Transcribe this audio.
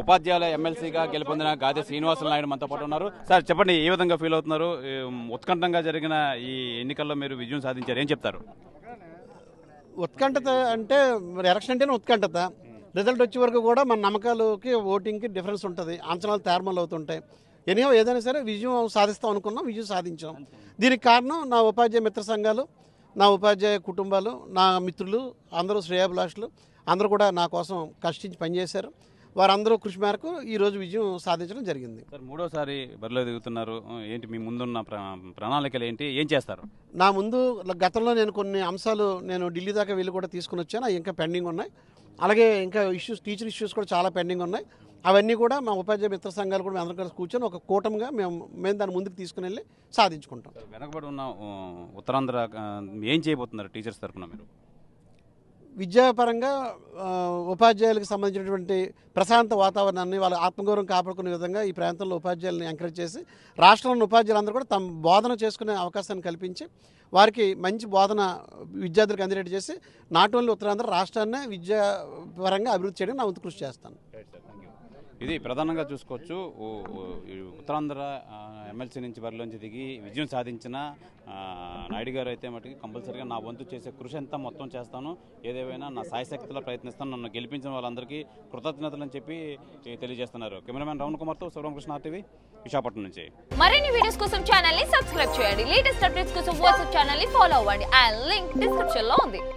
ఉపాధ్యాయుల ఎమ్మెల్సీగా గెలుపొందిన గాదె శ్రీనివాసులు నాయుడు మనతో పాటు ఉన్నారు. సార్ చెప్పండి, ఏ విధంగా ఫీల్ అవుతున్నారు? ఉత్కంఠంగా జరిగిన ఈ ఎన్నికల్లో మీరు విజయం సాధించారు, ఏం చెప్తారు? ఉత్కంఠత అంటే మరి ఎలక్షన్ అంటేనే ఉత్కంఠత. రిజల్ట్ వచ్చే వరకు కూడా మన నమ్మకాలకి ఓటింగ్కి డిఫరెన్స్ ఉంటుంది, అంచనాలు తేర్మలు అవుతుంటాయి. ఎనియో ఏదైనా సరే విజయం సాధిస్తాం అనుకున్నాం, విజయం సాధించాం. దీనికి కారణం నా ఉపాధ్యాయ మిత్ర సంఘాలు, నా ఉపాధ్యాయ కుటుంబాలు, నా మిత్రులు అందరూ, శ్రేయాభిలాషులు అందరూ కూడా నా కోసం కష్టించి పనిచేశారు. వారందరూ కృషి మేరకు ఈరోజు విజయం సాధించడం జరిగింది. సార్, మూడోసారి బరిలో దిగుతున్నారు, ఏంటి మీ ముందున్న ప్రణాళికలు ఏంటి, ఏం చేస్తారు? నా ముందు గతంలో నేను కొన్ని అంశాలు ఢిల్లీ దాకా వెళ్ళి కూడా తీసుకుని వచ్చాను, అవి ఇంకా పెండింగ్ ఉన్నాయి. అలాగే ఇంకా టీచర్ ఇష్యూస్ కూడా చాలా పెండింగ్ ఉన్నాయి. అవన్నీ కూడా మా ఉపాధ్యాయ మిత్ర సంఘాలు కూడా అందరం కలిసి కూర్చొని ఒక కూటమిగా మేము దాన్ని ముందుకు తీసుకుని వెళ్ళి సాధించుకుంటాం. వెనకబడి ఉన్న ఉత్తరాంధ్ర ఏం చేయబోతున్నారు టీచర్స్ తరఫున మీరు? విద్యాపరంగా ఉపాధ్యాయులకు సంబంధించినటువంటి ప్రశాంత వాతావరణాన్ని, వాళ్ళ ఆత్మగౌరవం కాపాడుకునే విధంగా ఈ ప్రాంతంలో ఉపాధ్యాయులను ఎంకరేజ్ చేసి రాష్ట్రంలోని ఉపాధ్యాయులందరూ కూడా తమ బోధన చేసుకునే అవకాశాన్ని కల్పించి వారికి మంచి బోధన విద్యార్థులకు అందేటట్టు చేసి నాట్ ఓన్లీ ఉత్తరాంధ్ర రాష్ట్రాన్ని విద్యాపరంగా అభివృద్ధి చేయడానికి నా వంతు కృషి చేస్తాను. ఇది ప్రధానంగా చూసుకోవచ్చు, ఉత్తరాంధ్ర ఎమ్మెల్సీ నుంచి బరిలోంచి దిగి విజయం సాధించిన నాయుడు గారు అయితే మటుకు కంపల్సరీగా నా వంతు చేసే కృషి అంతా మొత్తం చేస్తాను, ఏదేమైనా నా సాయశక్తిలో ప్రయత్నిస్తాను, నన్ను గెలిపించిన వాళ్ళందరికీ కృతజ్ఞతలు అని చెప్పి తెలియజేస్తున్నారు. కెమెరామెన్ రమణ కుమార్తో శివరామకృష్ణ, RTV, విశాఖపట్నం నుంచి. మరిన్ని వీడియోస్ కోసం ఛానల్ ని సబ్స్క్రైబ్ చేయండి. లేటెస్ట్ అప్డేట్స్ కోసం వాట్సాప్ ఛానల్ ని ఫాలో అవ్వండి. ఆ లింక్ డిస్క్రిప్షన్ లో ఉంది.